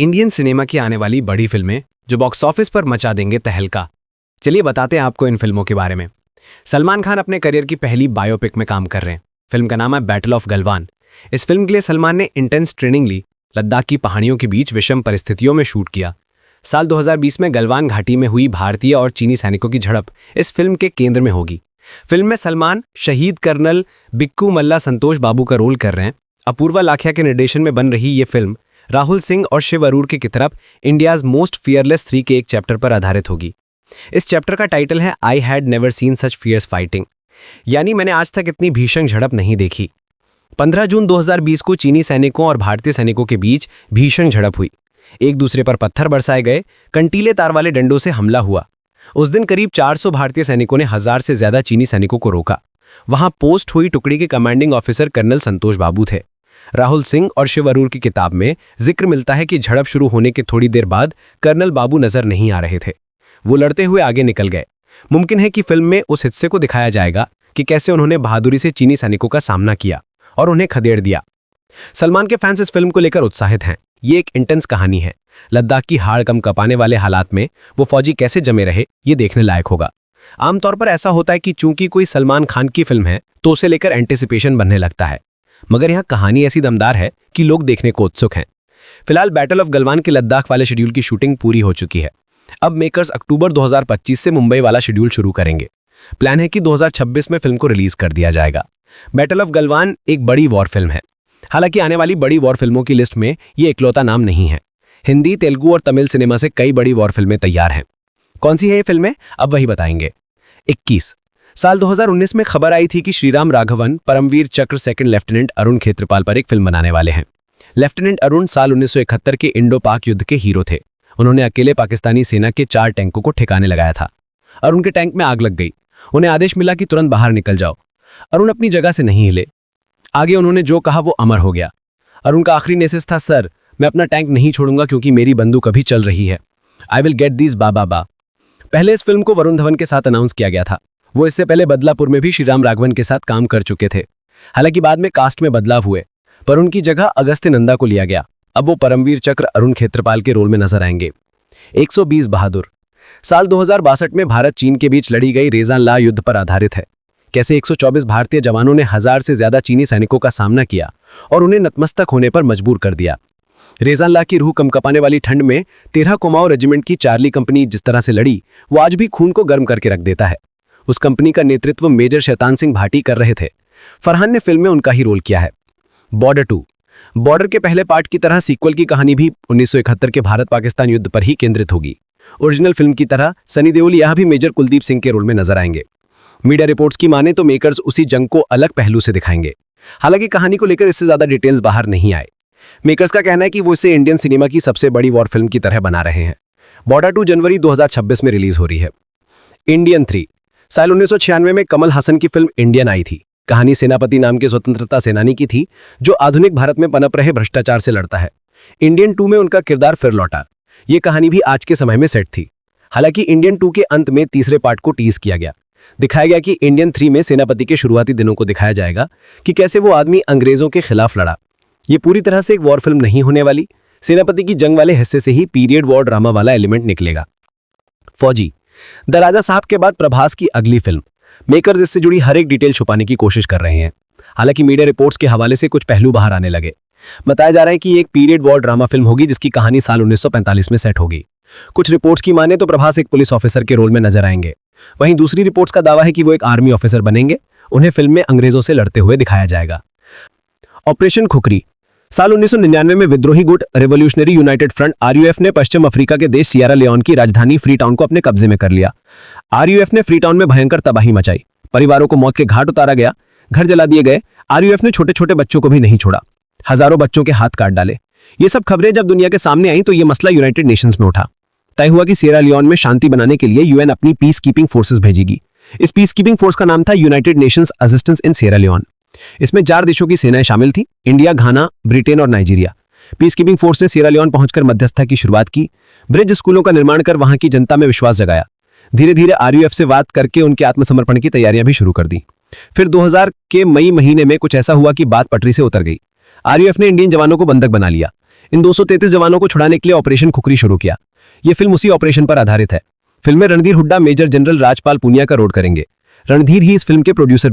Indian cinema की आने वाली बड़ी फिल्में जो बॉक्स ऑफिस पर मचा देंगे तहलका। चलिए बताते हैं आपको इन फिल्मों के बारे में। सलमान खान अपने करियर की पहली बायोपिक में काम कर रहे हैं। फिल्म का नाम है बैटल ऑफ गलवान। इस फिल्म के लिए सलमान ने इंटेंस ट्रेनिंग ली, लद्दाख की पहाड़ियों के बीच विषम परिस्थितियों में शूट किया। साल 2020 में गलवान घाटी में हुई भारतीय और चीनी सैनिकों की झड़प इस फिल्म के केंद्र में होगी। फिल्म में सलमान शहीद कर्नल बिक्कू मल्ला संतोष बाबू का रोल कर रहे हैं। अपूर्वा लाखिया के निर्देशन में बन रही ये फिल्म राहुल सिंह और शिव अरूर की तरफ इंडियाज मोस्ट फियरलेस 3 के एक चैप्टर पर आधारित होगी। इस चैप्टर का टाइटल है I had never seen such fierce fighting, यानी मैंने आज तक इतनी भीषण झड़प नहीं देखी। 15 जून 2020 को चीनी सैनिकों और भारतीय सैनिकों के बीच भीषण झड़प हुई। एक दूसरे पर पत्थर बरसाए गए, कंटीले तार वाले डंडों से हमला हुआ। उस दिन करीब 400 भारतीय सैनिकों ने 1000 से ज्यादा चीनी सैनिकों को रोका। वहां पोस्ट हुई टुकड़ी के कमांडिंग ऑफिसर कर्नल संतोष बाबू थे। राहुल सिंह और शिव अरूर की किताब में जिक्र मिलता है कि झड़प शुरू होने के थोड़ी देर बाद कर्नल बाबू नजर नहीं आ रहे थे। वो लड़ते हुए आगे निकल गए। मुमकिन है कि फिल्म में उस हिस्से को दिखाया जाएगा कि कैसे उन्होंने बहादुरी से चीनी सैनिकों का सामना किया और उन्हें खदेड़ दिया। सलमान के फैंस इस फिल्म को लेकर उत्साहित हैं। ये एक इंटेंस कहानी है। लद्दाख की हाड़ कम कपाने वाले हालात में वो फौजी कैसे जमे रहे, ये देखने लायक होगा। आमतौर पर ऐसा होता है कि चूंकि कोई सलमान खान की फिल्म है तो उसे लेकर एंटिसिपेशन बनने लगता है, मगर यहाँ कहानी ऐसी दमदार है कि लोग देखने को उत्सुक हैं। फिलहाल बैटल ऑफ गलवान के लद्दाख वाले शेड्यूल की शूटिंग पूरी हो चुकी है। अब मेकर्स अक्टूबर 2025 से मुंबई वाला शेड्यूल शुरू करेंगे। प्लान है कि 2026 में फिल्म को रिलीज कर दिया जाएगा। बैटल ऑफ गलवान एक बड़ी वॉर फिल्म है। हालांकि आने वाली बड़ी वॉर फिल्मों की लिस्ट में ये इकलौता नाम नहीं है। हिंदी, तेलुगु और तमिल सिनेमा से कई बड़ी वॉर फिल्में तैयार हैं। कौन सी है ये फिल्में, अब वही बताएंगे। 21 साल 2019 में खबर आई थी कि श्रीराम राघवन परमवीर चक्र सेकंड लेफ्टिनेंट अरुण खेत्रपाल पर एक फिल्म बनाने वाले हैं। लेफ्टिनेंट अरुण साल 1971 के इंडो पाक युद्ध के हीरो थे। उन्होंने अकेले पाकिस्तानी सेना के 4 टैंकों को ठिकाने लगाया था। अरुण के टैंक में आग लग गई। उन्हें आदेश मिला कि तुरंत बाहर निकल जाओ। अरुण अपनी जगह से नहीं हिले। आगे उन्होंने जो कहा वो अमर हो गया। अरुण का आखिरी मैसेज था, सर मैं अपना टैंक नहीं छोड़ूंगा क्योंकि मेरी बंदूक अभी चल रही है। आई विल गेट दिस बा बा बा। पहले इस फिल्म को वरुण धवन के साथ अनाउंस किया गया था। वो इससे पहले बदलापुर में भी श्रीराम राघवन के साथ काम कर चुके थे। हालांकि बाद में कास्ट में बदलाव हुए, पर उनकी जगह अगस्त्य नंदा को लिया गया। अब वो परमवीर चक्र अरुण खेत्रपाल के रोल में नजर आएंगे। 120 बहादुर साल 2062 में भारत चीन के बीच लड़ी गई रेजान ला युद्ध पर आधारित है। कैसे 124 भारतीय जवानों ने 1000 से ज्यादा चीनी सैनिकों का सामना किया और उन्हें नतमस्तक होने पर मजबूर कर दिया। रेजान ला की रूह कंपकाने वाली ठंड में 13 कुमाऊं रेजिमेंट की चार्ली कंपनी जिस तरह से लड़ी, वो आज भी खून को गर्म करके रख देता है। उस कंपनी का नेतृत्व मेजर शैतान सिंह भाटी कर रहे थे। फरहान ने फिल्म में उनका ही रोल किया है। बॉर्डर 2 बॉर्डर के पहले पार्ट की तरह सीक्वल की कहानी भी 1971 के भारत पाकिस्तान युद्ध पर ही केंद्रित होगी। ओरिजिनल फिल्म की तरह सनी देओल यहाँ भी मेजर कुलदीप सिंह के रोल में नजर आएंगे। मीडिया रिपोर्ट्स की माने तो मेकर्स उसी जंग को अलग पहलू से दिखाएंगे। हालांकि कहानी को लेकर इससे ज्यादा डिटेल्स बाहर नहीं आए। मेकर्स का कहना है कि वो इसे इंडियन सिनेमा की सबसे बड़ी वॉर फिल्म की तरह बना रहे हैं। बॉर्डर 2 जनवरी 2026 में रिलीज हो रही है। इंडियन 3 साल 1996 में कमल हासन की फिल्म इंडियन आई थी। कहानी सेनापति नाम के स्वतंत्रता सेनानी की थी जो आधुनिक भारत में पनप रहे भ्रष्टाचार से लड़ता है। इंडियन 2 में उनका किरदार फिर लौटा। ये कहानी भी आज के समय में सेट थी। हालांकि इंडियन 2 के अंत में तीसरे पार्ट को टीज किया गया। दिखाया गया कि इंडियन 3 में सेनापति के शुरुआती दिनों को दिखाया जाएगा कि कैसे वो आदमी अंग्रेजों के खिलाफ लड़ा। ये पूरी तरह से एक वॉर फिल्म नहीं होने वाली। सेनापति की जंग वाले हिस्से से ही पीरियड वॉर ड्रामा वाला एलिमेंट निकलेगा। फौजी द राजा साहब के बाद प्रभास की अगली फिल्म। मेकर्स इससे जुड़ी हर एक डिटेल छुपाने की कोशिश कर रहे हैं। हालांकि मीडिया रिपोर्ट्स के हवाले से कुछ पहलू बाहर आने लगे। बताया जा रहा है कि एक पीरियड वॉर ड्रामा फिल्म होगी जिसकी कहानी साल 1945 में सेट होगी। कुछ रिपोर्ट्स की माने तो प्रभास एक पुलिस ऑफिसर के रोल में नजर आएंगे। वहीं दूसरी रिपोर्ट्स का दावा है कि वो एक आर्मी ऑफिसर बनेंगे। उन्हें फिल्म में अंग्रेजों से लड़ते हुए दिखाया जाएगा। ऑपरेशन खुखरी साल 1999 में विद्रोही गुट रेवोल्यूशनरी यूनाइटेड फ्रंट आरयूएफ ने पश्चिम अफ्रीका के देश सियरा लियोन की राजधानी फ्रीटाउन को अपने कब्जे में कर लिया। आरयूएफ ने फ्रीटाउन में भयंकर तबाही मचाई। परिवारों को मौत के घाट उतारा गया, घर जला दिए गए। आरयूएफ ने छोटे छोटे बच्चों को भी नहीं छोड़ा। हजारों बच्चों के हाथ काट डाले। ये सब खबरें जब दुनिया के सामने आई तो ये मसला यूनाइटेड नेशंस में उठा। तय हुआ कि सियरा लियोन में शांति बनाने के लिए यूएन अपनी पीस कीपिंग फोर्सेस भेजेगी। इस पीस कीपिंग फोर्स का नाम था United Nations assistance in Sierra Leone. इसमें 4 देशों की सेनाएं शामिल थी, इंडिया, घाना, ब्रिटेन और नाइजीरिया। पीस कीपिंग फोर्स ने सियरा लियोन पहुंचकर मध्यस्थता की शुरुआत की। ब्रिज स्कूलों का निर्माण कर वहां की जनता में विश्वास जगाया। धीरे धीरे आरयूएफ से बात करके उनके आत्मसमर्पण की तैयारियां भी शुरू कर दी। फिर 2000 के मई महीने में कुछ ऐसा हुआ कि बात पटरी से उतर गई। आरयूएफ ने इंडियन जवानों को बंधक बना लिया। इन 233 जवानों को छुड़ाने के लिए ऑपरेशन खुखरी शुरू किया। ये फिल्म उसी ऑपरेशन पर आधारित है। फिल्म में रणधीर हुड्डा मेजर जनरल राजपाल पूनिया का रोल करेंगे। रणधीर ही इस फिल्म के प्रोड्यूसर।